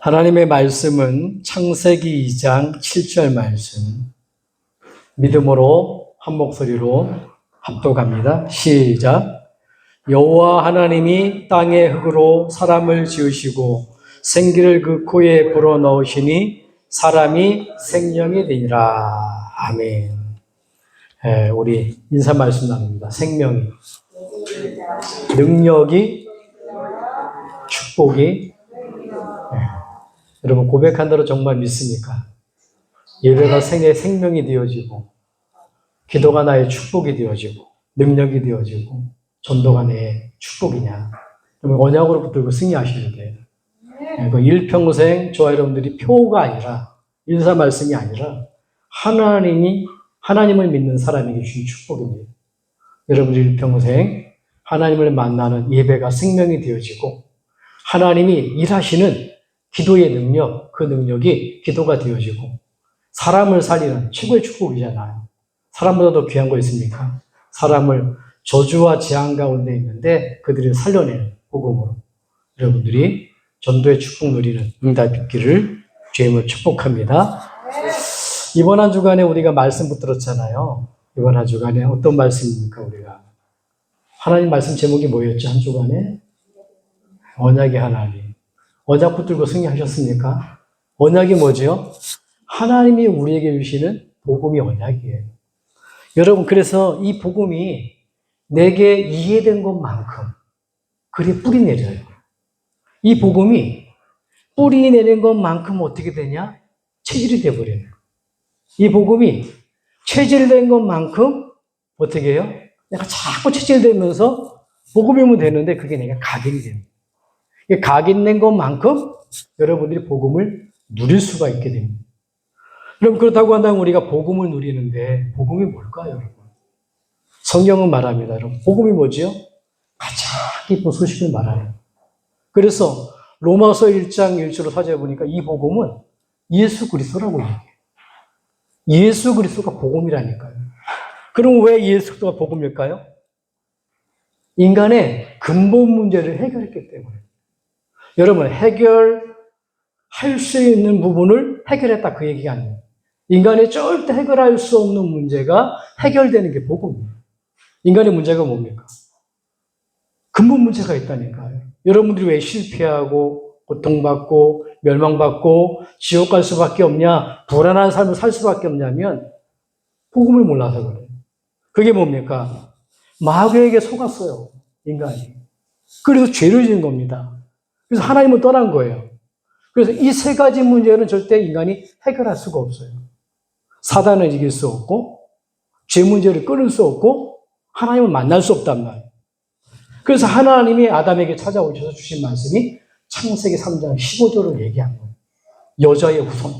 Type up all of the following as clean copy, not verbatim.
하나님의 말씀은 창세기 2장 7절 말씀, 믿음으로 한 목소리로 합독합니다. 시작. 여호와 하나님이 땅의 흙으로 사람을 지으시고 생기를 그 코에 불어넣으시니 사람이 생명이 되니라. 아멘. 우리 인사 말씀 나눕니다. 생명이, 능력이, 축복이. 여러분 고백한 대로 정말 믿습니까? 예배가 생의 생명이 되어지고, 기도가 나의 축복이 되어지고, 능력이 되어지고, 전도가 내 축복이냐? 그러면 언약으로 붙들고 승리하셔야 돼요. 일평생 저와 여러분들이 표가 아니라, 인사 말씀이 아니라 하나님을 믿는 사람에게 주신 축복입니다. 여러분들 일평생 하나님을 만나는 예배가 생명이 되어지고, 하나님이 일하시는 기도의 능력, 그 능력이 기도가 되어지고, 사람을 살리는 최고의 축복이잖아요. 사람보다 더 귀한 거 있습니까? 사람을 저주와 재앙 가운데 있는데 그들을 살려내는 복음으로 여러분들이 전도의 축복 누리는 응답 있기를 주님을 축복합니다. 이번 한 주간에 우리가 말씀 붙들었잖아요. 이번 한 주간에 어떤 말씀입니까, 우리가? 하나님 말씀 제목이 뭐였죠, 한 주간에? 언약의 하나님. 언약 붙들고 승리하셨습니까? 언약이 뭐죠? 하나님이 우리에게 주시는 복음이 언약이에요. 여러분, 그래서 이 복음이 내게 이해된 것만큼 그리 뿌리 내려요. 이 복음이 뿌리 내린 것만큼 어떻게 되냐? 체질이 되어버려요. 이 복음이 체질된 것만큼 어떻게 해요? 내가 자꾸 체질되면서 복음이면 되는데 그게 내가 각인이 됩니다. 각인된 것만큼 여러분들이 복음을 누릴 수가 있게 됩니다. 그럼 그렇다고 한다면 우리가 복음을 누리는데 복음이 뭘까요, 여러분? 성경은 말합니다, 여러분. 복음이 뭐지요? 가장 기쁜 소식을 말하는. 그래서 로마서 1장 1절로 사제에 보니까 이 복음은 예수 그리스도라고 얘기해요. 예수 그리스도가 복음이라니까요. 그럼 왜 예수 그리스도가 복음일까요? 인간의 근본 문제를 해결했기 때문에. 여러분, 해결할 수 있는 부분을 해결했다, 그 얘기가 아니에요. 인간이 절대 해결할 수 없는 문제가 해결되는 게 복음이에요. 인간의 문제가 뭡니까? 근본 문제가 있다니까요. 여러분들이 왜 실패하고 고통받고 멸망받고 지옥 갈 수밖에 없냐, 불안한 삶을 살 수밖에 없냐면 복음을 몰라서 그래요. 그게 뭡니까? 마귀에게 속았어요, 인간이. 그래서 죄를 지은 겁니다. 그래서 하나님을 떠난 거예요. 그래서 이 세 가지 문제는 절대 인간이 해결할 수가 없어요. 사단을 이길 수 없고, 죄 문제를 끊을 수 없고, 하나님을 만날 수 없단 말이에요. 그래서 하나님이 아담에게 찾아오셔서 주신 말씀이 창세기 3장 15절을 얘기한 거예요. 여자의 후손.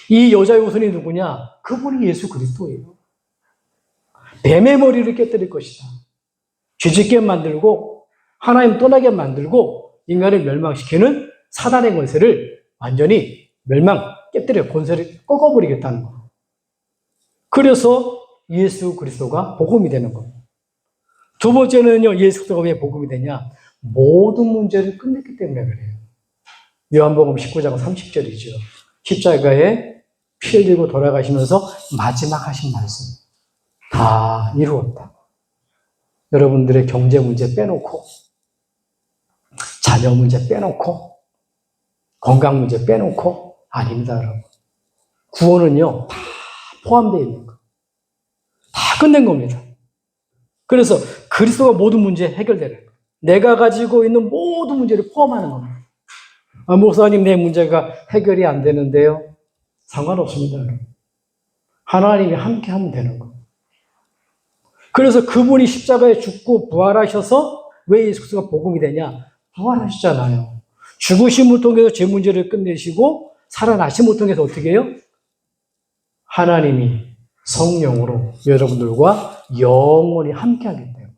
이 여자의 후손이 누구냐? 그분이 예수 그리스도예요. 뱀의 머리를 깨뜨릴 것이다. 죄짓게 만들고, 하나님 떠나게 만들고, 인간을 멸망시키는 사단의 권세를 완전히 깨뜨려 권세를 꺾어버리겠다는 거예요. 그래서 예수 그리스도가 복음이 되는 겁니다. 두 번째는요, 예수 그리스도가 왜 복음이 되냐? 모든 문제를 끝냈기 때문에 그래요. 요한복음 19장 30절이죠. 십자가에 피 흘리고 돌아가시면서 마지막 하신 말씀. 다 이루었다. 여러분들의 경제 문제 빼놓고, 자녀 문제 빼놓고, 건강 문제 빼놓고, 아닙니다, 여러분. 구원은요, 다 포함되어 있는 거. 다 끝낸 겁니다. 그래서 그리스도가 모든 문제 해결되는 거예요. 내가 가지고 있는 모든 문제를 포함하는 겁니다. 목사님, 내 문제가 해결이 안 되는데요. 상관없습니다, 여러분. 하나님이 함께 하면 되는 거예요. 그래서 그분이 십자가에 죽고 부활하셔서 왜 예수 그리스도가 복음이 되냐? 부활하셨잖아요. 죽으심을 통해서 제 문제를 끝내시고 살아나심을 통해서 어떻게 해요? 하나님이 성령으로 여러분들과 영원히 함께하기 때문에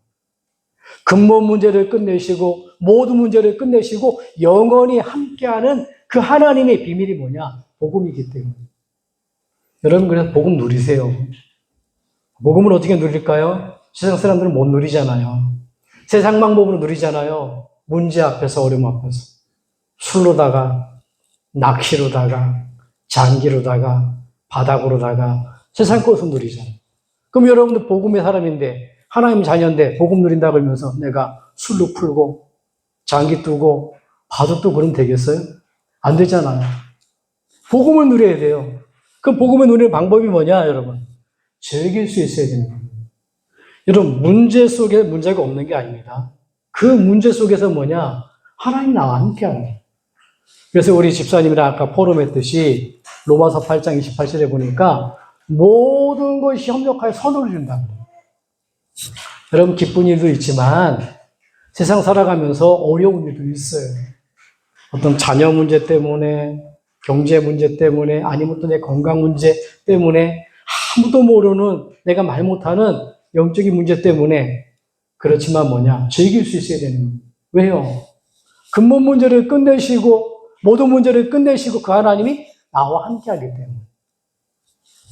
근본 문제를 끝내시고 모든 문제를 끝내시고 영원히 함께하는 그 하나님의 비밀이 뭐냐? 복음이기 때문에. 여러분, 그래서 복음 누리세요. 복음을 어떻게 누릴까요? 세상 사람들은 못 누리잖아요. 세상 방법으로 누리잖아요. 문제 앞에서, 어려움 앞에서. 술로다가, 낚시로다가, 장기로다가, 바닥으로다가 세상 것을 누리잖아요. 그럼 여러분들 복음의 사람인데, 하나님 자녀인데 복음 누린다 그러면서 내가 술로 풀고, 장기 뜨고, 바둑도 그럼 되겠어요? 안 되잖아요. 복음을 누려야 돼요. 그럼 복음을 누리는 방법이 뭐냐, 여러분? 즐길 수 있어야 되는 거예요. 여러분, 문제 속에 문제가 없는 게 아닙니다. 그 문제 속에서 뭐냐? 하나님 나와 함께하는 거예요. 그래서 우리 집사님이랑 아까 포럼했듯이 로마서 8장 28절에 보니까 모든 것이 협력하여 선을 준다. 여러분, 기쁜 일도 있지만 세상 살아가면서 어려운 일도 있어요. 어떤 자녀 문제 때문에, 경제 문제 때문에, 아니면 또 내 건강 문제 때문에, 아무도 모르는 내가 말 못하는 영적인 문제 때문에. 그렇지만 뭐냐? 즐길 수 있어야 되는 거예요. 왜요? 근본 문제를 끝내시고 모든 문제를 끝내시고 그 하나님이 나와 함께하기 때문에.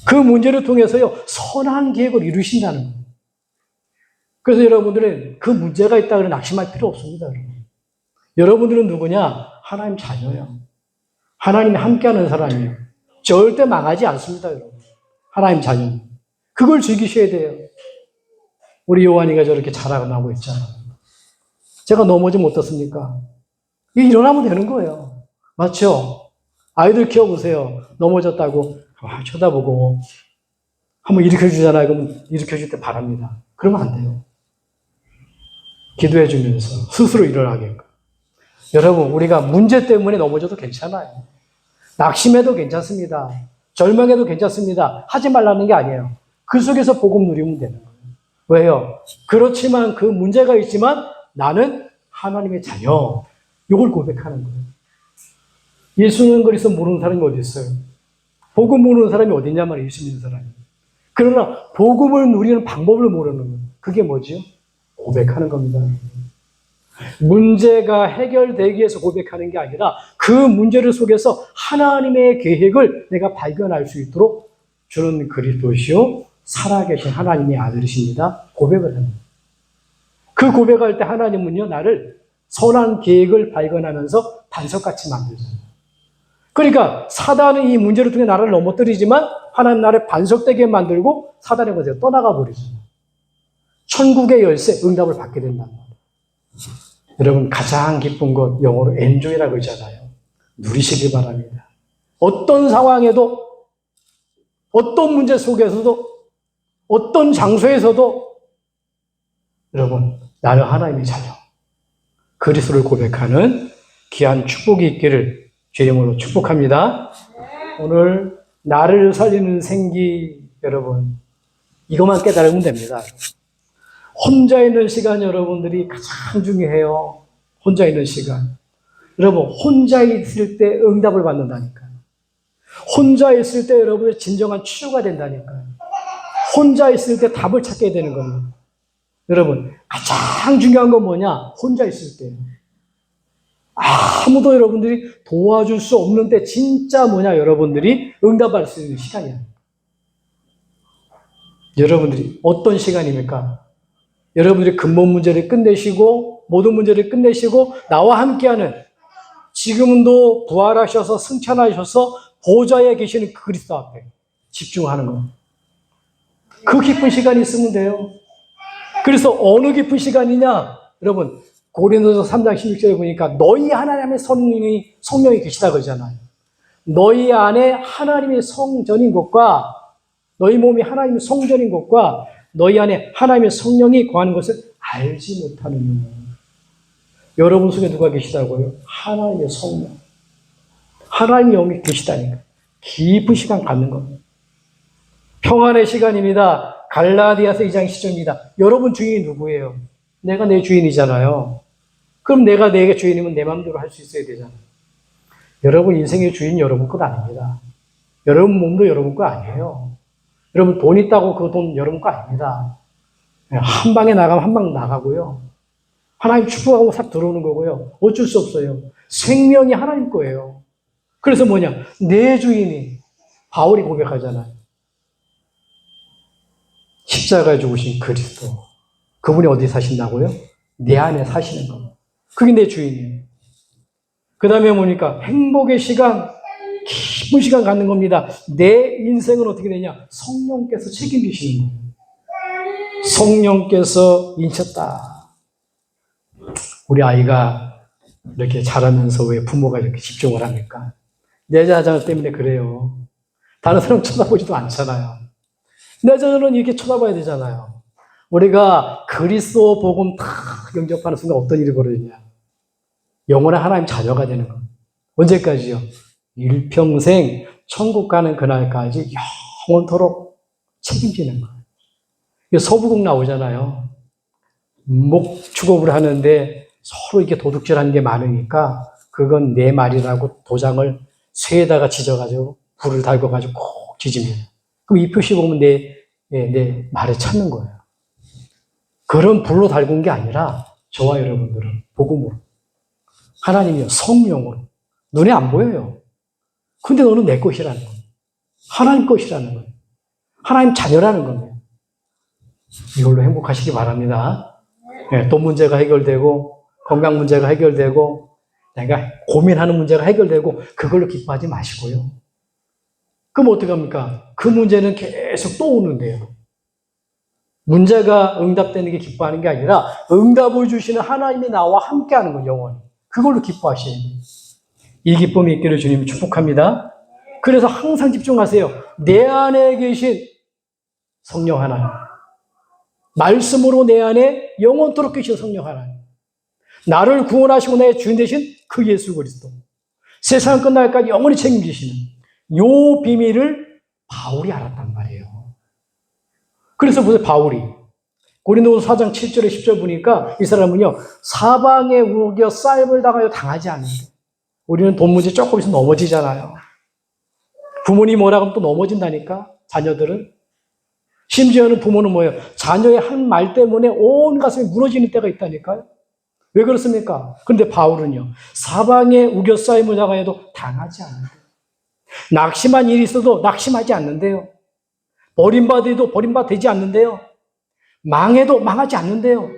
그 문제를 통해서요, 선한 계획을 이루신다는 거예요. 그래서 여러분들은 그 문제가 있다고 낙심할 필요 없습니다. 여러분들은 누구냐? 하나님 자녀예요. 하나님이 함께하는 사람이에요. 절대 망하지 않습니다, 여러분. 하나님 자녀. 그걸 즐기셔야 돼요. 우리 요한이가 저렇게 자라나고 있잖아요. 제가 넘어지면 어떻습니까? 일어나면 되는 거예요. 맞죠? 아이들 키워보세요. 넘어졌다고 쳐다보고 한번 일으켜주잖아요. 그러면 일으켜줄 때 바랍니다. 그러면 안 돼요. 기도해주면서 스스로 일어나게. 여러분, 우리가 문제 때문에 넘어져도 괜찮아요. 낙심해도 괜찮습니다. 절망해도 괜찮습니다. 하지 말라는 게 아니에요. 그 속에서 복음 누리면 되는 거예요. 왜요? 그렇지만 그 문제가 있지만 나는 하나님의 자녀. 이걸 고백하는 거예요. 예수는 그리스도 모르는 사람이 어디 있어요? 복음 모르는 사람이 어디 있냐 말이에요. 예수 믿는 사람이. 그러나 복음을 누리는 방법을 모르는 거예요. 그게 뭐지요? 고백하는 겁니다. 문제가 해결되기 위해서 고백하는 게 아니라 그 문제를 속에서 하나님의 계획을 내가 발견할 수 있도록 주는 그리스도시요 살아계신 하나님의 아들이십니다. 고백을 합니다. 그 고백할 때 하나님은요 나를 선한 계획을 발견하면서 반석같이 만들잖아요. 그러니까 사단은 이 문제를 통해 나를 넘어뜨리지만 하나님 나를 반석되게 만들고 사단의 것에 떠나가 버리잖아요. 천국의 열쇠 응답을 받게 된단 말이에요. 여러분 가장 기쁜 것 영어로 enjoy라고 하잖아요. 누리시길 바랍니다. 어떤 상황에도 어떤 문제 속에서도 어떤 장소에서도 여러분 나는 하나님의 자녀 그리스도를 고백하는 귀한 축복이 있기를 주 이름으로 축복합니다. 오늘 나를 살리는 생기 여러분 이것만 깨달으면 됩니다. 혼자 있는 시간 여러분들이 가장 중요해요. 혼자 있는 시간. 여러분 혼자 있을 때 응답을 받는다니까요. 혼자 있을 때 여러분의 진정한 치유가 된다니까요. 혼자 있을 때 답을 찾게 되는 겁니다. 여러분 가장 중요한 건 뭐냐? 혼자 있을 때예요. 아무도 여러분들이 도와줄 수 없는 때 진짜 뭐냐? 여러분들이 응답할 수 있는 시간이야. 여러분들이 어떤 시간입니까? 여러분들이 근본 문제를 끝내시고 모든 문제를 끝내시고 나와 함께하는 지금도 부활하셔서 승천하셔서 보좌에 계시는 그리스도 앞에 집중하는 것. 그 깊은 시간이 있으면 돼요. 그래서 어느 깊은 시간이냐? 여러분 고린도서 3장 16절에 보니까 너희 하나님의 성령이 계시다 그러잖아요. 너희 안에 하나님의 성전인 것과 너희 몸이 하나님의 성전인 것과 너희 안에 하나님의 성령이 거하는 것을 알지 못하는 여러분 속에 누가 계시다고요? 하나님의 성령. 하나님의 영이 계시다니까. 깊은 시간 갖는 겁니다. 평안의 시간입니다. 갈라디아서 2장 10절입니다. 여러분 주인이 누구예요? 내가 내 주인이잖아요. 그럼 내가 내 주인이면 내 마음대로 할 수 있어야 되잖아요. 여러분 인생의 주인이 여러분 것 아닙니다. 여러분 몸도 여러분 거 아니에요. 여러분 돈 있다고 그 돈 여러분 거 아닙니다. 한 방에 나가면 한 방 나가고요. 하나님 축복하고 싹 들어오는 거고요. 어쩔 수 없어요. 생명이 하나님 거예요. 그래서 뭐냐? 내 주인이 바울이 고백하잖아요. 십자가에 죽으신 그리스도. 그분이 어디 사신다고요? 내 안에 사시는 거. 그게 내 주인이에요. 그 다음에 뭐니까 행복의 시간, 기쁜 시간 갖는 겁니다. 내 인생은 어떻게 되냐? 성령께서 책임지시는 거예요. 성령께서 인쳤다. 우리 아이가 이렇게 자라면서 왜 부모가 이렇게 집중을 합니까? 내 자녀 때문에 그래요. 다른 사람 쳐다보지도 않잖아요. 내 자녀는 이렇게 쳐다봐야 되잖아요. 우리가 그리스도 복음 다 영접하는 순간 어떤 일이 벌어지냐? 영원한 하나님 자녀가 되는 것. 언제까지요? 일평생 천국 가는 그날까지 영원토록 책임지는 거예요. 서부국 나오잖아요. 목축업을 하는데 서로 이렇게 도둑질하는 게 많으니까 그건 내 말이라고 도장을 쇠에다가 지져가지고 불을 달궈가지고 꼭 지집니다. 그럼 이 표시 보면 내 말에 찾는 거예요. 그런 불로 달군 게 아니라 저와 여러분들은 복음으로, 하나님이요 성령으로 눈에 안 보여요. 근데 너는 내 것이라는 거예요. 하나님 것이라는 거예요. 하나님 자녀라는 겁니다. 이걸로 행복하시기 바랍니다. 네, 돈 문제가 해결되고 건강 문제가 해결되고 내가 고민하는 문제가 해결되고 그걸로 기뻐하지 마시고요. 그럼 어떡합니까? 그 문제는 계속 또 오는데요. 문제가 응답되는 게 기뻐하는 게 아니라 응답을 주시는 하나님이 나와 함께하는 거 영원히. 그걸로 기뻐하셔야 돼요. 이 기쁨이 있기를 주님 축복합니다. 그래서 항상 집중하세요. 내 안에 계신 성령 하나님. 말씀으로 내 안에 영원토록 계신 성령 하나님. 나를 구원하시고 나의 주인 되신 그 예수 그리스도. 세상 끝날까지 영원히 책임지시는 요 비밀을 바울이 알았단 말이에요. 그래서 보세요. 바울이 고린도후서 4장 7절에 10절 보니까 이 사람은요. 사방에 우겨 싸움을 당하여 당하지 않는데 우리는 돈 문제 조금 있으면 넘어지잖아요. 부모님이 뭐라 하면 또 넘어진다니까. 자녀들은. 심지어는 부모는 뭐예요? 자녀의 한 말 때문에 온 가슴이 무너지는 때가 있다니까요. 왜 그렇습니까? 그런데 바울은요. 사방에 우겨싸임을 당하여도 당하지 않는데요. 낙심한 일이 있어도 낙심하지 않는데요. 버림받아도 버림받지 않는데요. 망해도 망하지 않는데요.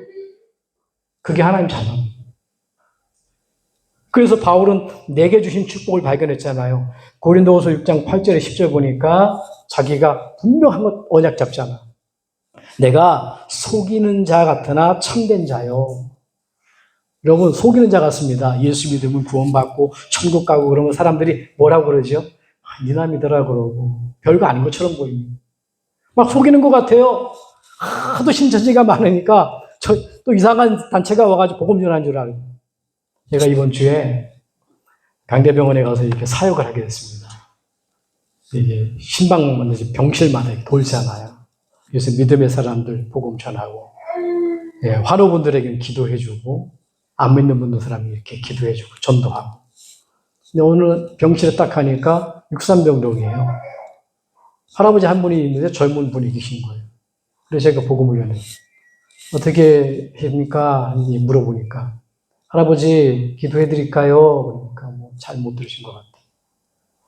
그게 하나님 자녀입니다. 그래서 바울은 내게 주신 축복을 발견했잖아요. 고린도후서 6장 8절에 10절 보니까 자기가 분명한 것 언약 잡잖아. 내가 속이는 자 같으나 참된 자요. 여러분 속이는 자 같습니다. 예수 믿으면 구원받고 천국 가고 그러면 사람들이 뭐라고 그러죠? 니나 믿으라 그러고 별거 아닌 것처럼 보입니다. 막 속이는 것 같아요. 하도 신천지가 많으니까 또 이상한 단체가 와가지고 복음 전하는 줄 알고. 제가 이번 주에 강대병원에 가서 이렇게 사역을 하게 됐습니다. 이게 신방마다 병실마다 돌잖아요. 그래서 믿음의 사람들 복음 전하고, 예, 환우분들에게는 기도해주고, 안 믿는 분들 사람이 이렇게 기도해주고, 전도하고. 근데 오늘 병실에 딱 가니까 63병동이에요. 할아버지 한 분이 있는데 젊은 분이 계신 거예요. 그래서 제가 복음을 전해요. 어떻게 합니까? 물어보니까. 할아버지 기도해드릴까요? 그러니까 뭐 잘 못 들으신 것 같아요.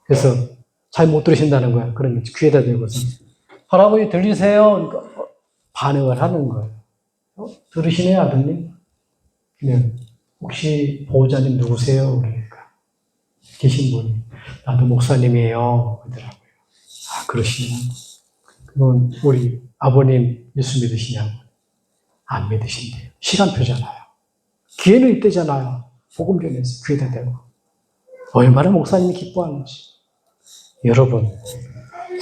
그래서 잘 못 들으신다는 거야. 그러면 귀에다 대고서 할아버지 들리세요? 그러니까 반응을 하는 거예요. 들으시네요 아드님? 그냥 혹시 보호자님 누구세요? 그러니까 계신 분이 나도 목사님이에요. 그러더라고요. 아 그러시냐? 그건 우리 아버님 예수 믿으시냐고? 안 믿으신대요. 시간표잖아요. 기회는 이때잖아요. 복음 전해서 귀에다 대고. 얼마나 목사님이 기뻐하는지. 여러분,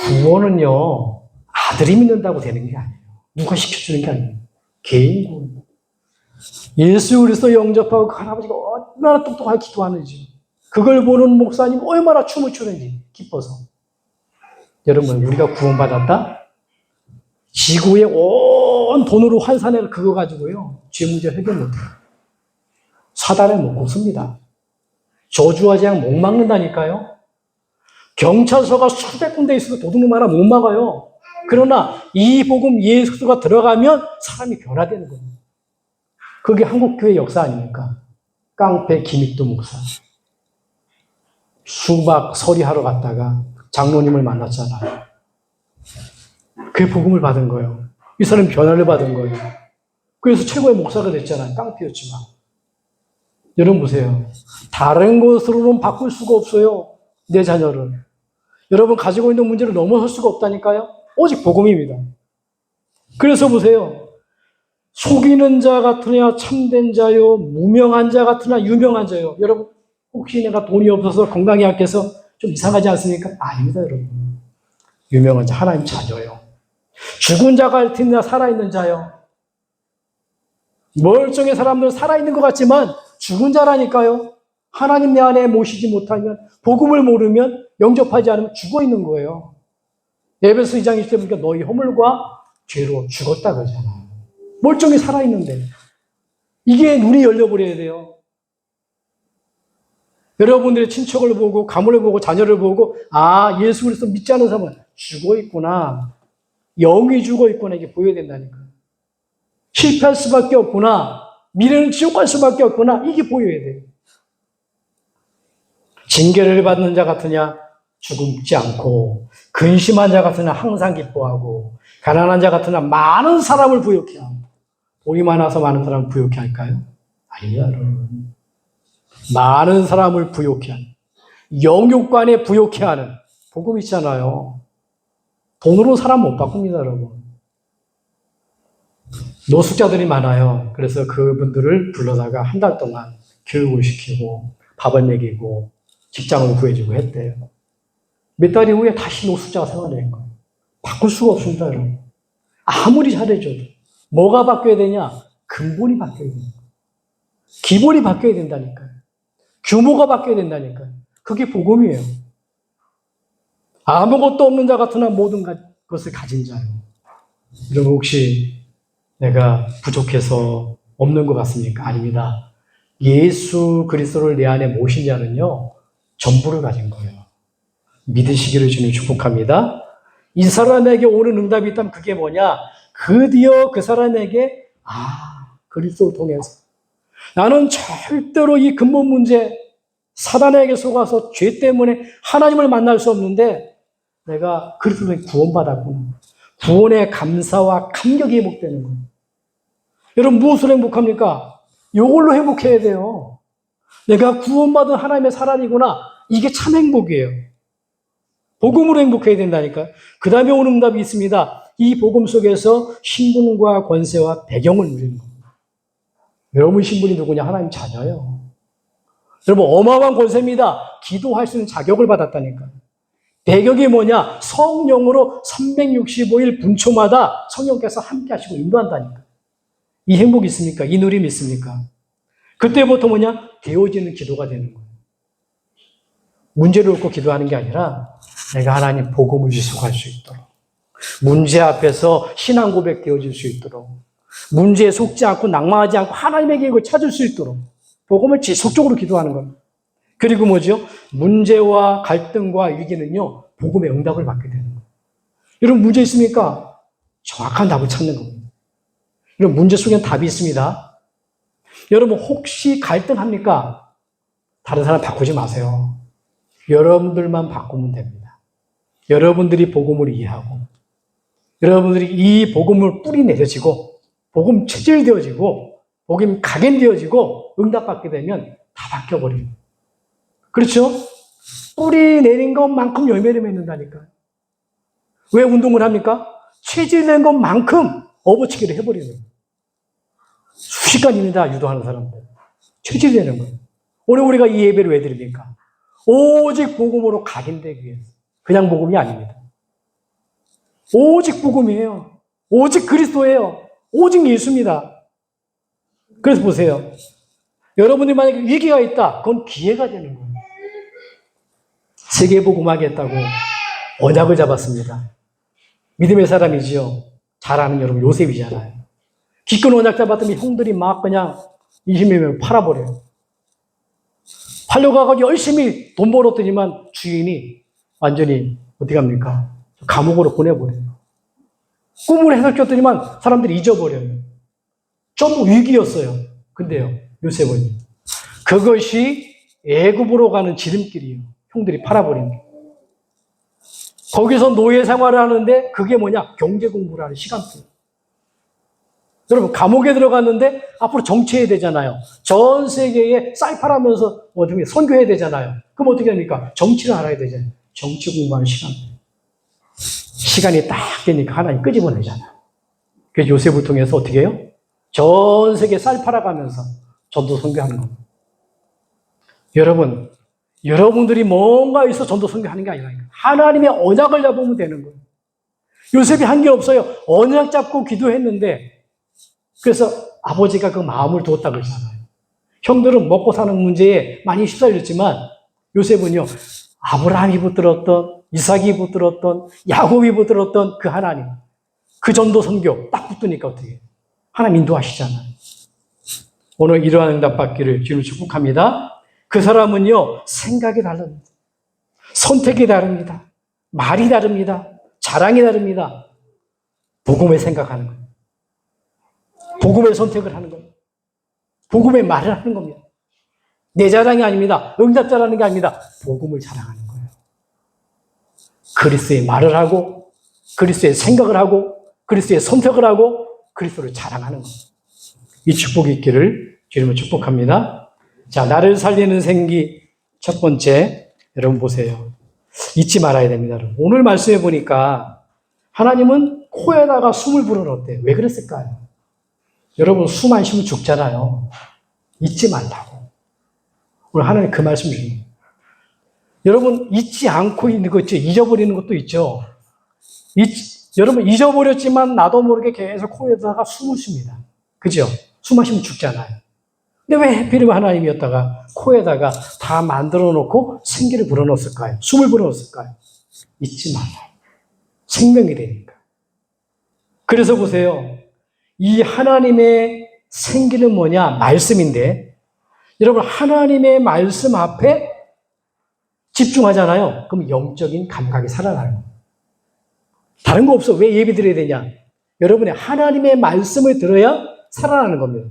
구원은요, 아들이 믿는다고 되는 게 아니에요. 누가 시켜주는 게 아니에요. 개인 구원. 예수 그리스도 영접하고 그 할아버지가 얼마나 똑똑하게 기도하는지. 그걸 보는 목사님 얼마나 춤을 추는지 기뻐서. 여러분, 우리가 구원받았다? 지구의 온 돈으로 환산해 그거 가지고요. 죄 문제 해결 못해요. 사단에 못 꼽습니다. 저주와 재앙 못 막는다니까요. 경찰서가 수백 군데 있어도 도둑놈 하나 못 막아요. 그러나 이 복음 예수가 들어가면 사람이 변화되는 겁니다. 그게 한국교회 역사 아닙니까? 깡패 김익도 목사. 수박 서리하러 갔다가 장로님을 만났잖아요. 그 복음을 받은 거예요. 이 사람이 변화를 받은 거예요. 그래서 최고의 목사가 됐잖아요. 깡패였지만. 여러분 보세요. 다른 것으로는 바꿀 수가 없어요. 내 자녀를. 여러분 가지고 있는 문제를 넘어설 수가 없다니까요. 오직 복음입니다. 그래서 보세요. 속이는 자 같으냐 참된 자요, 무명한 자 같으나 유명한 자요. 여러분 혹시 내가 돈이 없어서 건강이 약해서 좀 이상하지 않습니까? 아닙니다, 여러분. 유명한 자, 하나님 자녀요. 죽은 자 같으냐 살아있는 자요. 멀쩡한 사람들은 살아있는 것 같지만 죽은 자라니까요. 하나님 내 안에 모시지 못하면, 복음을 모르면, 영접하지 않으면 죽어 있는 거예요. 에베소 2장 20절 보니까 너희 허물과 죄로 죽었다 그러잖아요. 멀쩡히 살아있는데. 이게 눈이 열려버려야 돼요. 여러분들의 친척을 보고, 가문을 보고, 자녀를 보고, 아, 예수 그리스도 믿지 않는 사람은 죽어 있구나. 영이 죽어 있구나. 이게 보여야 된다니까요. 실패할 수밖에 없구나. 미래는 지옥 갈 수밖에 없구나. 이게 보여야 돼요. 징계를 받는 자 같으냐 죽지 않고, 근심한 자 같으냐 항상 기뻐하고, 가난한 자 같으냐 많은 사람을 부욕해 하고. 돈이 많아서 많은 사람을 부욕해 할까요? 아니요, 여러분. 많은 사람을 부욕해 하는, 영육간에 부욕해 하는 복음 있잖아요. 돈으로 사람 못 바꿉니다, 여러분. 노숙자들이 많아요. 그래서 그분들을 불러다가 한 달 동안 교육을 시키고 밥을 먹이고 직장을 구해주고 했대요. 몇 달 이후에 다시 노숙자가 생활하는 거예요. 바꿀 수가 없습니다, 여러분. 아무리 잘해줘도. 뭐가 바뀌어야 되냐? 근본이 바뀌어야 됩니다. 기본이 바뀌어야 된다니까요. 규모가 바뀌어야 된다니까요. 그게 복음이에요. 아무것도 없는 자 같으나 모든 것을 가진 자요. 여러분 혹시 내가 부족해서 없는 것 같습니까? 아닙니다. 예수 그리스도를 내 안에 모신 자는요, 전부를 가진 거예요. 믿으시기를 주님 축복합니다. 이 사람에게 오는 응답이 있다면 그게 뭐냐? 드디어 그 사람에게 그리스도를 통해서 나는 절대로 이 근본 문제, 사단에게 속아서 죄 때문에 하나님을 만날 수 없는데 내가 그리스도에 구원받았구나. 구원의 감사와 감격이 회복되는 거예요. 여러분 무엇으로 행복합니까? 이걸로 행복해야 돼요. 내가 구원받은 하나님의 사람이구나. 이게 참 행복이에요. 복음으로 행복해야 된다니까요. 그 다음에 오는 응답이 있습니다. 이 복음 속에서 신분과 권세와 배경을 누리는 겁니다. 여러분 신분이 누구냐? 하나님 자녀예요. 여러분 어마어마한 권세입니다. 기도할 수 있는 자격을 받았다니까요. 배경이 뭐냐? 성령으로 365일 분초마다 성령께서 함께 하시고 인도한다니까. 이 행복이 있습니까? 이 누림이 있습니까? 그때부터 뭐냐? 되어지는 기도가 되는 거예요. 문제를 놓고 기도하는 게 아니라 내가 하나님 복음을 지속할 수 있도록, 문제 앞에서 신앙 고백 되어질 수 있도록, 문제에 속지 않고 낭망하지 않고 하나님의 계획을 찾을 수 있도록 복음을 지속적으로 기도하는 겁니다. 그리고 뭐죠? 문제와 갈등과 위기는요, 복음의 응답을 받게 되는 거예요. 여러분 문제 있습니까? 정확한 답을 찾는 겁니다. 여러분 문제 속에는 답이 있습니다. 여러분 혹시 갈등합니까? 다른 사람 바꾸지 마세요. 여러분들만 바꾸면 됩니다. 여러분들이 복음을 이해하고, 여러분들이 이 복음을 뿌리 내려지고, 복음 체질되어지고, 복음 각인되어지고, 응답받게 되면 다 바뀌어버립니다. 그렇죠? 뿌리 내린 것만큼 열매를 맺는다니까요. 왜 운동을 합니까? 체질된 것만큼 업어치기를 해버리는 거예요. 수시간입니다, 유도하는 사람들. 체질되는 거예요. 오늘 우리가 이 예배를 왜 드립니까? 오직 복음으로 각인되기 위해서. 그냥 복음이 아닙니다. 오직 복음이에요. 오직 그리스도예요. 오직 예수입니다. 그래서 보세요. 여러분이 만약에 위기가 있다. 그건 기회가 되는 거예요. 세계복음하겠다고 언약을 잡았습니다. 믿음의 사람이지요. 잘 아는 여러분 요셉이잖아요. 기껏 언약 잡았더니 형들이 막 그냥 20명을 팔아버려요. 팔려가고 열심히 돈 벌었더니만 주인이 완전히 어떻게 합니까? 감옥으로 보내버려요. 꿈을 해석했더니만 사람들이 잊어버려요. 좀 위기였어요. 근데요, 요셉은 그것이 애굽으로 가는 지름길이에요. 형들이 팔아버린 게. 거기서 노예 생활을 하는데 그게 뭐냐? 경제 공부를 하는 시간표. 여러분, 감옥에 들어갔는데 앞으로 정치해야 되잖아요. 전 세계에 쌀팔하면서 어떻게 선교해야 되잖아요. 그럼 어떻게 합니까? 정치를 알아야 되잖아요. 정치 공부하는 시간이 딱 되니까 하나님 끄집어내잖아요. 그래서 요셉을 통해서 어떻게 해요? 전 세계 쌀 팔아가면서 전도 선교하는 겁니다. 여러분, 여러분들이 뭔가 있어 전도 선교하는 게 아니라 하나님의 언약을 잡으면 되는 거예요. 요셉이 한 게 없어요. 언약 잡고 기도했는데 그래서 아버지가 그 마음을 두었다고 그러잖아요. 형들은 먹고 사는 문제에 많이 휩쓸렸지만 요셉은요. 아브라함이 붙들었던 이삭이 붙들었던 야곱이 붙들었던 그 하나님 그 전도 선교 딱 붙으니까 어떻게 해요? 하나님 인도하시잖아요. 오늘 이러한 응답 받기를 주님을 축복합니다. 그 사람은요. 생각이 다릅니다. 선택이 다릅니다. 말이 다릅니다. 자랑이 다릅니다. 복음을 생각하는 거예요. 복음의 선택을 하는 겁니다. 복음의 말을 하는 겁니다. 내 자랑이 아닙니다. 응답자라는 게 아닙니다. 복음을 자랑하는 거예요. 그리스도의 말을 하고 그리스도의 생각을 하고 그리스도의 선택을 하고 그리스도를 자랑하는 겁니다. 이 축복이 있기를 주님을 축복합니다. 자, 나를 살리는 생기 첫 번째 여러분 보세요. 잊지 말아야 됩니다. 여러분. 오늘 말씀해 보니까 하나님은 코에다가 숨을 불어넣었대요. 왜 그랬을까요? 여러분 숨 안 쉬면 죽잖아요. 잊지 말라고. 오늘 하나님 그 말씀 주십니다. 여러분 잊지 않고 있는 거 있죠. 잊어버리는 것도 있죠. 여러분 잊어버렸지만 나도 모르게 계속 코에다가 숨을 쉽니다. 그죠? 숨 마시면 죽잖아요. 근데 왜 하필이면 하나님이었다가 코에다가 다 만들어 놓고 생기를 불어넣었을까요? 숨을 불어넣었을까요? 잊지 말라. 생명이 되니까. 그래서 보세요. 이 하나님의 생기는 뭐냐? 말씀인데 여러분 하나님의 말씀 앞에 집중하잖아요. 그럼 영적인 감각이 살아나는 거예요. 다른 거 없어. 왜 예배 드려야 되냐? 여러분이 하나님의 말씀을 들어야 살아나는 겁니다.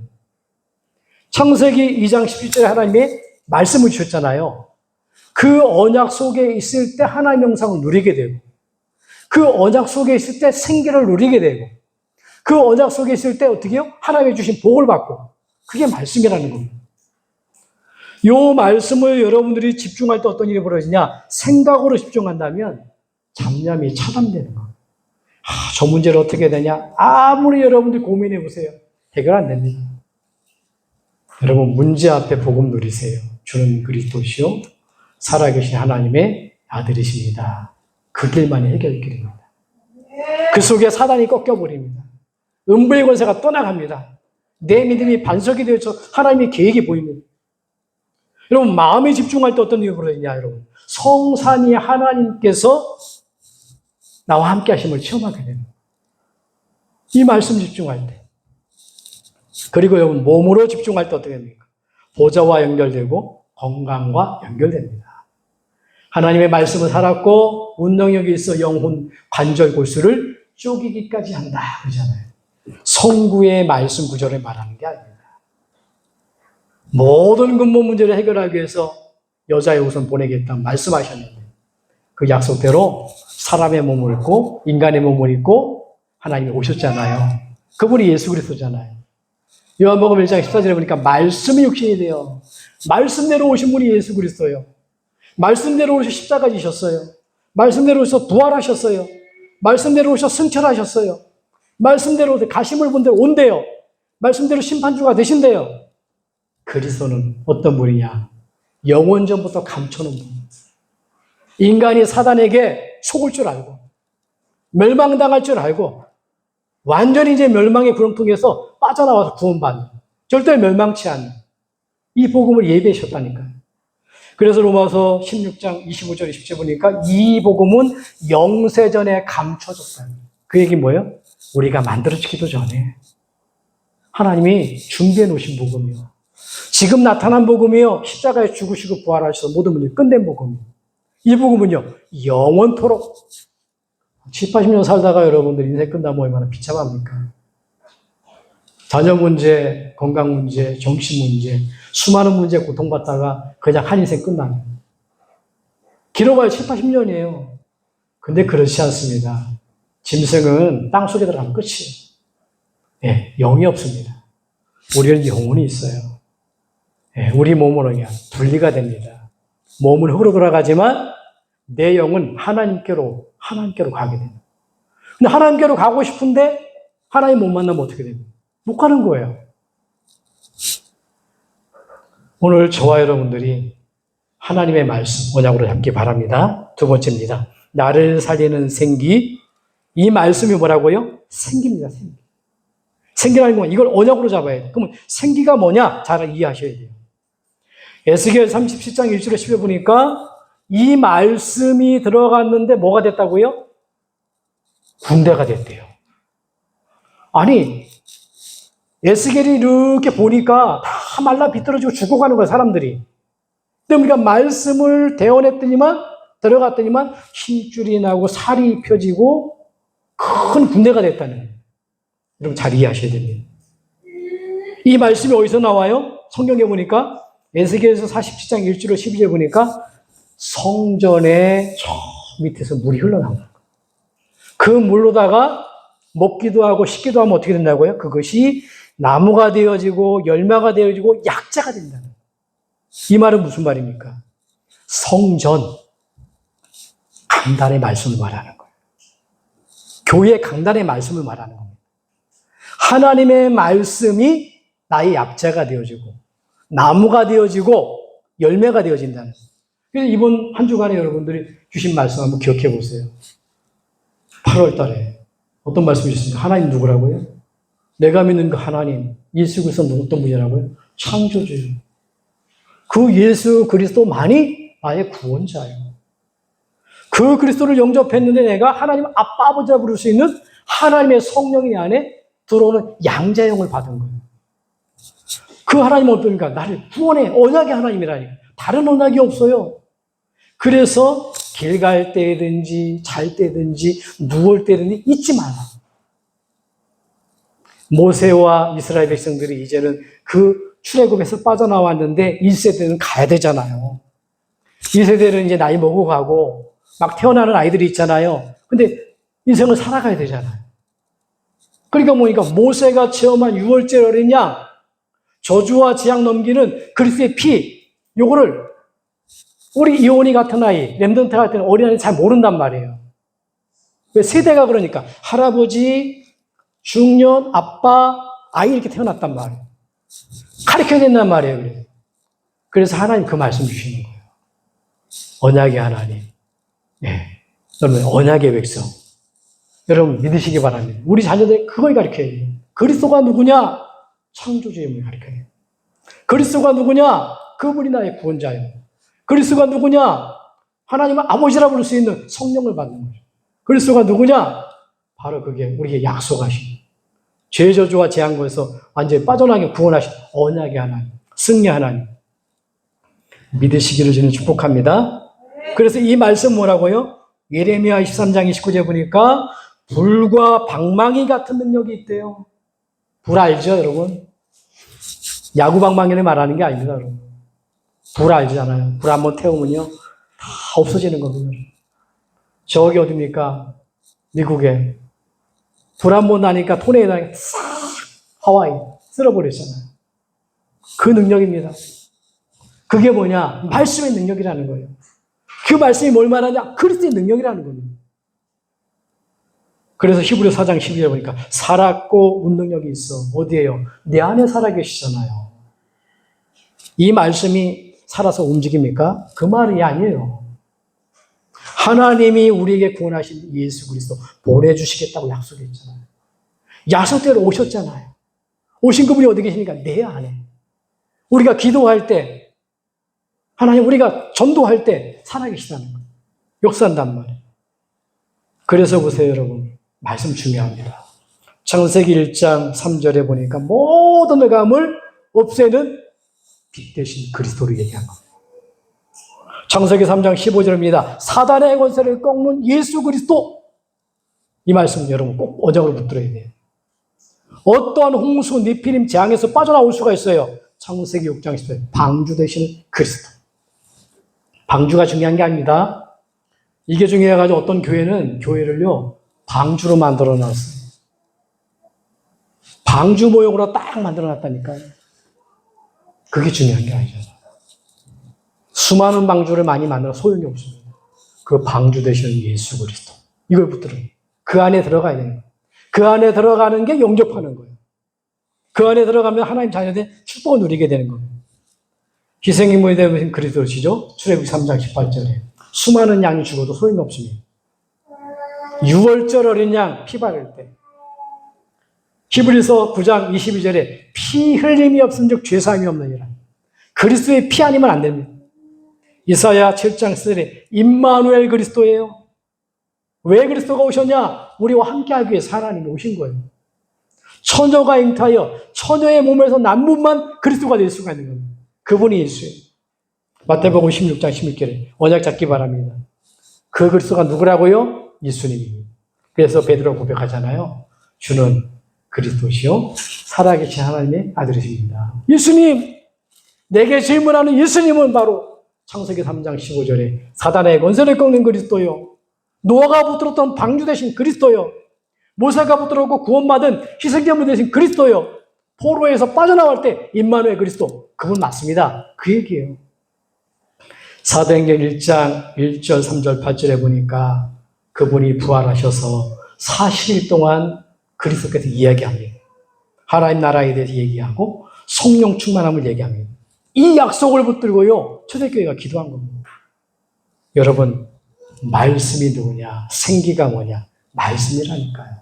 창세기 2장 17절에 하나님의 말씀을 주셨잖아요. 그 언약 속에 있을 때 하나님의 영상을 누리게 되고 그 언약 속에 있을 때 생기를 누리게 되고 그 언약 속에 있을 때 어떻게 해요? 하나님의 주신 복을 받고 그게 말씀이라는 겁니다. 이 말씀을 여러분들이 집중할 때 어떤 일이 벌어지냐? 생각으로 집중한다면 잡념이 차단되는 거예요. 저 문제를 어떻게 해야 되냐? 아무리 여러분들이 고민해 보세요. 해결 안 됩니다. 여러분 문제 앞에 복음 누리세요. 주는 그리스도시요 살아계신 하나님의 아들이십니다. 그 길만이 해결길입니다. 그 속에 사단이 꺾여버립니다. 음부의 권세가 떠나갑니다. 내 믿음이 반석이 되어서 하나님의 계획이 보입니다. 여러분 마음에 집중할 때 어떤 일이 벌어지냐 여러분. 성삼위 하나님께서 나와 함께 하심을 체험하게 됩니다. 이 말씀 집중할 때. 그리고 여러분 몸으로 집중할 때 어떻게 됩니까? 보좌와 연결되고 건강과 연결됩니다. 하나님의 말씀을 살았고 운동력이 있어 영혼 관절 골수를 쪼개기까지 한다 그러잖아요. 성구의 말씀 구절을 말하는 게 아닙니다. 모든 근본 문제를 해결하기 위해서 여자의 옷은 보내겠다 말씀하셨는데 그 약속대로 사람의 몸을 입고 인간의 몸을 입고 하나님이 오셨잖아요. 그분이 예수 그리스도잖아요. 요한복음 1장 14절에 보니까 말씀이 육신이 되어 말씀대로 오신 분이 예수 그리스도예요. 말씀대로 오셔 십자가 지셨어요. 말씀대로 오셔 부활하셨어요. 말씀대로 오셔 승천하셨어요. 말씀대로 가심을 본 대로 온대요. 말씀대로 심판주가 되신대요. 그리스도는 어떤 분이냐? 영원 전부터 감춰놓은 분. 인간이 사단에게 속을 줄 알고 멸망당할 줄 알고 완전히 이제 멸망의 구렁텅이에서 빠져나와서 구원받는 절대 멸망치 않는 이 복음을 예배하셨다니까요. 그래서 로마서 16장 25절 27절 보니까 이 복음은 영세전에 감춰졌다. 그 얘기 뭐예요? 우리가 만들어지기도 전에 하나님이 준비해 놓으신 복음이요. 지금 나타난 복음이요. 십자가에 죽으시고 부활하셔서 모든 문제 끝낸 복음이요. 이 복음은요. 영원토록 70, 80년 살다가 여러분들 인생 끝나면 얼마나 비참합니까? 자녀 문제, 건강 문제, 정치 문제, 수많은 문제에 고통받다가 그냥 한 인생 끝나는. 길어봐야 70, 80년이에요. 근데 그렇지 않습니다. 짐승은 땅속에 들어가면 끝이에요. 예, 영이 없습니다. 우리는 영혼이 있어요. 예, 우리 몸으로 그냥 분리가 됩니다. 몸은 흙으로 돌아가지만 내 영은 하나님께로 가게 됩니다. 근데 하나님께로 가고 싶은데 하나님 못 만나면 어떻게 됩니까? 못 가는 거예요. 오늘 저와 여러분들이 하나님의 말씀 언약으로 잡기 바랍니다. 두 번째입니다. 나를 살리는 생기. 이 말씀이 뭐라고요? 생기입니다. 생기. 생기라는 건 이걸 언약으로 잡아야 돼요. 그러면 생기가 뭐냐? 잘 이해하셔야 돼요. 에스겔 37장 1절에 10에 보니까 이 말씀이 들어갔는데 뭐가 됐다고요? 군대가 됐대요. 아니, 에스겔이 이렇게 보니까 다 말라 비틀어지고 죽어가는 거예요, 사람들이. 근데 우리가 말씀을 대원했더니만, 들어갔더니만 힘줄이 나고 살이 펴지고 큰 군대가 됐다는 거예요. 여러분 잘 이해하셔야 됩니다. 이 말씀이 어디서 나와요? 성경에 보니까 에스겔에서 47장 1절로 12절에 보니까 성전의 저 밑에서 물이 흘러나옵니다. 그 물로다가 먹기도 하고 씻기도 하면 어떻게 된다고요? 그것이 나무가 되어지고 열매가 되어지고 약자가 된다는 거예요. 이 말은 무슨 말입니까? 성전, 강단의 말씀을 말하는 거예요. 교회 강단의 말씀을 말하는 겁니다. 하나님의 말씀이 나의 약자가 되어지고 나무가 되어지고 열매가 되어진다는 거예요. 그래서 이번 한 주간에 여러분들이 주신 말씀 한번 기억해 보세요. 8월 달에 어떤 말씀이 있습니까? 하나님 누구라고요? 내가 믿는 그 하나님, 예수 그리스도는 어떤 분이라고요? 창조주예요. 그 예수 그리스도만이 나의 구원자예요. 그 그리스도를 영접했는데 내가 하나님 아빠 아버지라 부를 수 있는 하나님의 성령이 내 안에 들어오는 양자형을 받은 거예요. 그 하나님은 어떻습니까? 나를 구원해. 언약의 하나님이라니까. 다른 언약이 없어요. 그래서 길 갈 때든지 잘 때든지 누울 때든지 잊지 마라. 모세와 이스라엘 백성들이 이제는 그 출애굽에서 빠져나왔는데 1세대는 가야 되잖아요. 2세대는 이제 나이 먹어가고 막 태어나는 아이들이 있잖아요. 근데 인생을 살아가야 되잖아요. 그러니까 뭐니까 모세가 체험한 6월절 어린 양, 저주와 재앙 넘기는 그리스도의 피, 요거를 우리 이온이 같은 아이, 렘던트 같은 어린아이는 잘 모른단 말이에요. 왜? 세대가 그러니까 할아버지, 중년, 아빠, 아이 이렇게 태어났단 말이에요. 가르쳐야 된단 말이에요. 그래서 하나님 그 말씀 주시는 거예요. 언약의 하나님. 네. 여러분, 언약의 백성. 여러분 믿으시기 바랍니다. 우리 자녀들 그걸 가르쳐야 돼요. 그리스도가 누구냐? 창조주임을 가르쳐야 돼요. 그리스도가 누구냐? 그분이 나의 구원자예요. 그리스도가 누구냐? 하나님은 아버지라 부를 수 있는 성령을 받는 거죠. 그리스도가 누구냐? 바로 그게 우리에게 약속하신 죄 저주와 재앙에서 완전히 빠져나게 구원하신 언약의 하나님, 승리 하나님. 믿으시기를 저는 축복합니다. 그래서 이 말씀 뭐라고요? 예레미야 23장 29절에 보니까 불과 방망이 같은 능력이 있대요. 불 알죠, 여러분? 야구 방망이를 말하는 게 아닙니다, 여러분. 불 알잖아요. 불 한번 태우면요, 다 없어지는 겁니다. 저기 어딥니까? 미국에. 불 한번 나니까 토네이도 나니까 싹 하와이 쓸어버렸잖아요. 그 능력입니다. 그게 뭐냐? 말씀의 능력이라는 거예요. 그 말씀이 뭘 말하냐? 그리스도의 능력이라는 겁니다. 그래서 히브리 4장 12절에 보니까 살았고 운능력이 있어. 어디에요? 내 안에 살아계시잖아요. 이 말씀이 살아서 움직입니까? 그 말이 아니에요. 하나님이 우리에게 구원하신 예수 그리스도 보내주시겠다고 약속했잖아요. 약속대로 오셨잖아요. 오신 그분이 어디 계시니까 내 안에. 우리가 기도할 때, 하나님 우리가 전도할 때 살아계시다는 거예요. 역사한단 말이에요. 그래서 보세요, 여러분. 말씀 중요합니다. 창세기 1장 3절에 보니까 모든 흑암을 없애는 빛 대신 그리스도를 얘기한 겁니다. 창세기 3장 15절입니다. 사단의 권세를 꺾는 예수 그리스도. 이 말씀 여러분 꼭 언약으로 붙들어야 돼요. 어떠한 홍수, 니피림, 재앙에서 빠져나올 수가 있어요. 창세기 6장 10절 방주 되시는 그리스도. 방주가 중요한 게 아닙니다. 이게 중요해가지고 어떤 교회는 교회를요 방주로 만들어 놨어요. 방주 모형으로 딱 만들어놨다니까요. 그게 중요한 게 아니잖아요. 수많은 방주를 많이 만들어 소용이 없습니다. 그 방주 되시는 예수 그리스도. 이걸 붙들어요. 그 안에 들어가야 되는 거예요. 그 안에 들어가는 게 영접하는 거예요. 그 안에 들어가면 하나님 자녀들의 축복을 누리게 되는 거예요. 희생인물이 되신 그리스도시죠. 출애굽기 3장 18절에 수많은 양이 죽어도 소용이 없습니다. 6월절 어린 양 피 바를 때 히브리서 9장 22절에 피 흘림이 없은즉 죄사함이 없느니라. 그리스도의 피 아니면 안 됩니다. 이사야 7장 10절에 임마누엘 그리스도예요. 왜 그리스도가 오셨냐? 우리와 함께하기 위해서 하나님이 오신 거예요. 처녀가 잉타하여 처녀의 몸에서 난 분만 그리스도가 될 수가 있는 겁니다. 그분이 예수예요. 마태복음 16장 16절에 언약 잡기 바랍니다. 그 그리스도가 누구라고요? 예수님입니다. 그래서 베드로가 고백하잖아요. 주는 그리스도시요 살아계신 하나님의 아들이십니다. 예수님! 내게 질문하는 예수님은 바로 창세기 3장 15절에 사단의 권세를 꺾는 그리스도요. 노아가 붙들었던 방주 대신 그리스도요. 모세가 붙들었고 구원받은 희생제물 대신 그리스도요. 포로에서 빠져나올 때 임마누엘 그리스도. 그분 맞습니다. 그 얘기예요. 사도행전 1장 1절 3절 8절에 보니까 그분이 부활하셔서 40일 동안 그리스도께서 이야기합니다. 하나님 나라에 대해서 얘기하고 성령 충만함을 얘기합니다. 이 약속을 붙들고요. 초대교회가 기도한 겁니다. 여러분 말씀이 누구냐? 생기가 뭐냐? 말씀이라니까요.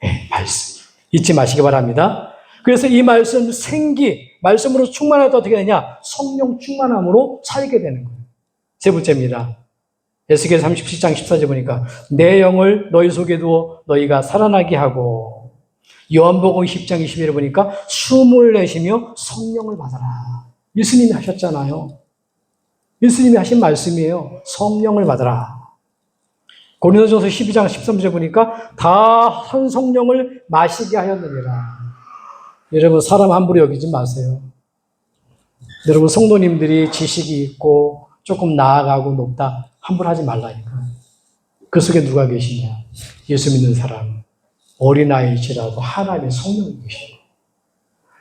네, 말씀. 잊지 마시기 바랍니다. 그래서 이 말씀 생기, 말씀으로 충만할 때 어떻게 되냐? 성령 충만함으로 살게 되는 거예요. 세 번째입니다. 에스겔 37장 14절 보니까 내 영을 너희 속에 두어 너희가 살아나게 하고 요한복음 10장 21에 보니까 숨을 내쉬며 성령을 받아라. 예수님이 하셨잖아요. 예수님이 하신 말씀이에요. 성령을 받아라. 고린도전서 12장 13절 보니까 다 한 성령을 마시게 하였느니라. 여러분 사람 함부로 여기지 마세요. 여러분 성도님들이 지식이 있고 조금 나아가고 높다 함부로 하지 말라니까. 그 속에 누가 계시냐? 예수 믿는 사람, 어린아이일지라도 하나님의 성령이 계시고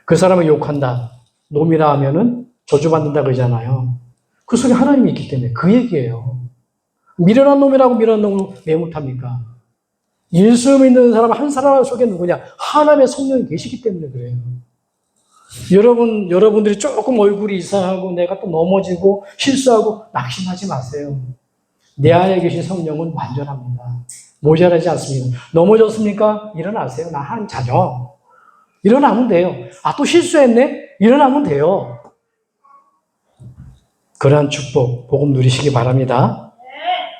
그 사람을 욕한다, 놈이라 하면은 저주받는다 그러잖아요. 그 속에 하나님이 있기 때문에 그 얘기예요. 미련한 놈이라고 미련한 놈을 왜 못합니까? 예수 믿는 사람 한 사람 속에 누구냐? 하나님의 성령이 계시기 때문에 그래요. 여러분들이 조금 얼굴이 이상하고 내가 또 넘어지고 실수하고 낙심하지 마세요. 내 안에 계신 성령은 완전합니다. 모자라지 않습니다. 넘어졌습니까? 일어나세요. 나 하나님 자녀. 일어나면 돼요. 아, 또 실수했네? 일어나면 돼요. 그러한 축복, 복음 누리시기 바랍니다.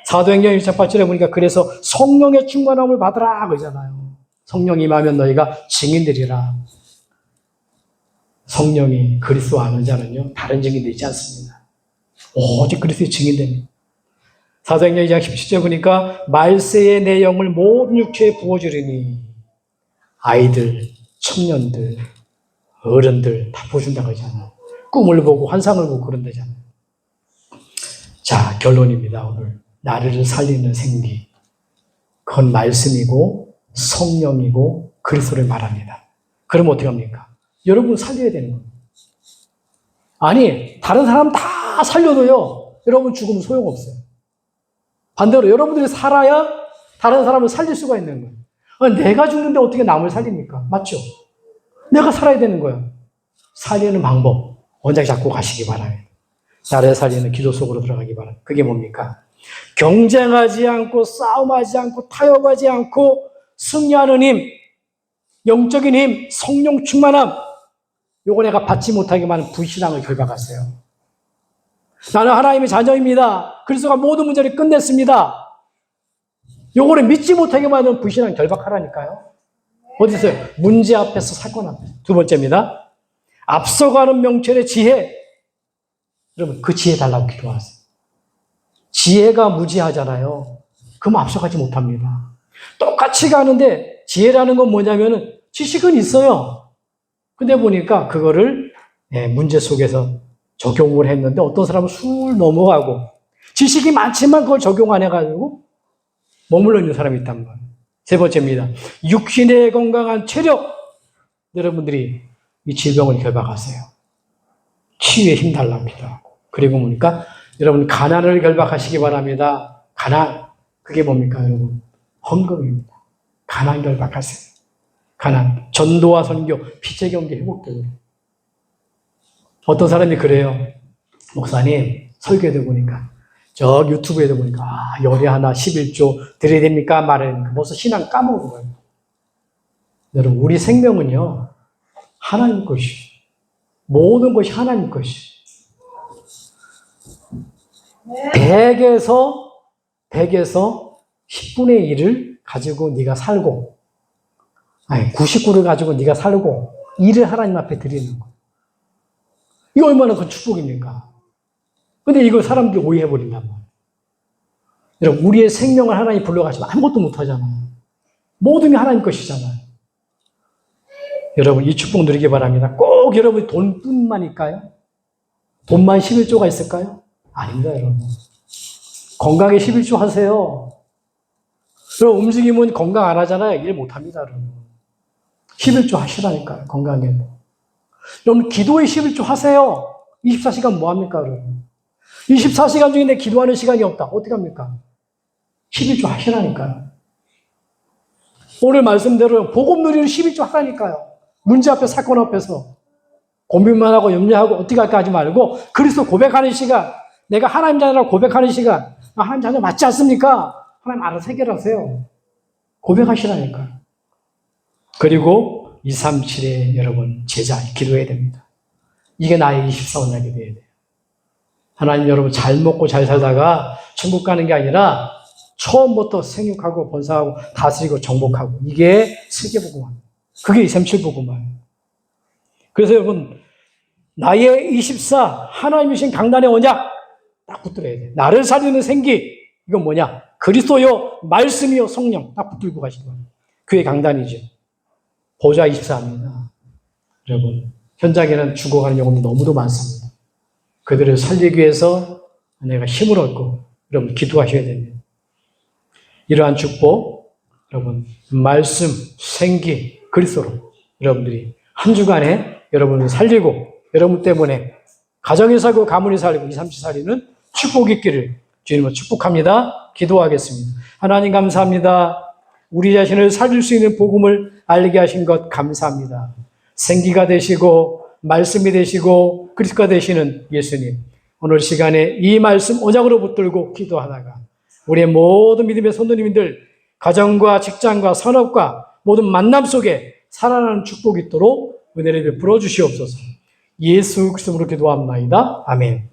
사도행전 1장 8절에 보니까 그래서 성령의 충만함을 받으라 그러잖아요. 성령 임하면 너희가 증인들이라. 성령이 그리스도 아는 자는요 다른 증인 되지 않습니다. 오직 그리스도의 증인됩니다. 사도행전 2장 17절에 보니까 말세의 내 영을 모든 육체에 부어주리니 아이들, 청년들, 어른들 다 부어준다고 하잖아요. 꿈을 보고 환상을 보고 그런다잖아요. 자, 결론입니다. 오늘 나를 살리는 생기, 그건 말씀이고 성령이고 그리스도를 말합니다. 그럼 어떻게 합니까? 여러분 살려야 되는 겁니다. 아니, 다른 사람 다 살려도요, 여러분 죽으면 소용없어요. 반대로 여러분들이 살아야 다른 사람을 살릴 수가 있는 거예요. 아니, 내가 죽는데 어떻게 남을 살립니까? 맞죠? 내가 살아야 되는 거예요. 살리는 방법, 원장 잡고 가시기 바랍니다. 나를 살리는 기도 속으로 들어가기 바랍니다. 그게 뭡니까? 경쟁하지 않고 싸움하지 않고 타협하지 않고 승리하는 힘, 영적인 힘, 성령 충만함, 요거 내가 받지 못하기만 하는 불신앙을 결박하세요. 나는 하나님의 자녀입니다. 그리스도가 모든 문제를 끝냈습니다. 요거를 믿지 못하기만 하는 불신앙을 결박하라니까요. 어디 있어요? 문제 앞에서 사건 앞에. 두 번째입니다. 앞서가는 명철의 지혜. 여러분 그 지혜 달라고 기도하세요. 지혜가 무지하잖아요. 그럼 앞서가지 못합니다. 똑같이 가는데 지혜라는 건 뭐냐면은 지식은 있어요. 근데 보니까 그거를 문제 속에서 적용을 했는데 어떤 사람은 술 넘어가고 지식이 많지만 그걸 적용 안 해가지고 머물러 있는 사람이 있단 말이에요. 세 번째입니다. 육신의 건강한 체력. 여러분들이 이 질병을 결박하세요. 치유에 힘달라고 기도하고. 그리고 뭡니까? 여러분 가난을 결박하시기 바랍니다. 가난. 그게 뭡니까 여러분? 헌금입니다. 가난 결박하세요. 가난. 전도와 선교, 빛의 경제 회복되도록. 어떤 사람이 그래요. 목사님 설교에도 보니까 저 유튜브에도 보니까 열이 하나 11조 드려야 됩니까? 말해야 됩니까? 벌써 신앙 까먹은 거예요. 여러분 우리 생명은요 하나님 것이 모든 것이 하나님 것이 100에서 10분의 1을 가지고 네가 살고 99를 가지고 네가 살고 1을 하나님 앞에 드리는 거. 이거 얼마나 큰 축복입니까? 근데 이걸 사람들이 오해해버린단 말이에요. 여러분, 우리의 생명을 하나님 불러가시면 아무것도 못하잖아요. 모든 게 하나님 것이잖아요. 여러분, 이 축복 누리기 바랍니다. 꼭 여러분이 돈뿐만일까요? 돈만 11조가 있을까요? 아닙니다, 여러분. 건강에 11조 하세요. 여러분, 움직이면 건강 안 하잖아요. 일 못 합니다, 여러분. 11조 하시라니까요, 건강에도. 여러분, 기도에 11조 하세요. 24시간 뭐 합니까, 여러분? 24시간 중에 내 기도하는 시간이 없다. 어떻게 합니까? 11조 하시라니까요. 오늘 말씀대로 복음 누리는 11조 하라니까요. 문제 앞에 사건 앞에서 고민만 하고 염려하고 어떻게 할까 하지 말고 그리스도 고백하는 시간, 내가 하나님 자녀라고 고백하는 시간, 하나님 자녀 맞지 않습니까? 하나님 알아서 해결하세요. 고백하시라니까요. 그리고 237에 여러분 제자 기도해야 됩니다. 이게 나의 24원약이 돼야 돼요. 하나님 여러분 잘 먹고 잘 살다가 천국 가는 게 아니라 처음부터 생육하고 번성하고 다스리고 정복하고 이게 세계복음화입니다. 그게 237 복음화예요. 그래서 여러분 나의 24 하나님이 주신 강단의 언약 딱 붙들어야 돼요. 나를 살리는 생기 이건 뭐냐? 그리스도요 말씀이요 성령 딱 붙들고 가시기 바랍니다. 그게 강단이죠. 보좌 24입니다. 여러분 현장에는 죽어가는 영혼이 너무도 많습니다. 그들을 살리기 위해서 내가 힘을 얻고 여러분 기도하셔야 됩니다. 이러한 축복 여러분 말씀, 생기, 그리스도로 여러분들이 한 주간에 여러분을 살리고 여러분 때문에 가정이 살고 가문이 살리고 2, 3, 7 살리는 축복이 있기를 주님으로 축복합니다. 기도하겠습니다. 하나님 감사합니다. 우리 자신을 살릴 수 있는 복음을 알게 하신 것 감사합니다. 생기가 되시고 말씀이 되시고 그리스도가 되시는 예수님 오늘 시간에 이 말씀 언약으로 붙들고 기도하다가 우리의 모든 믿음의 성도님들 가정과 직장과 산업과 모든 만남 속에 살아나는 축복이 있도록 은혜를 베풀어 주시옵소서. 예수 그리스도로 기도합나이다. 아멘.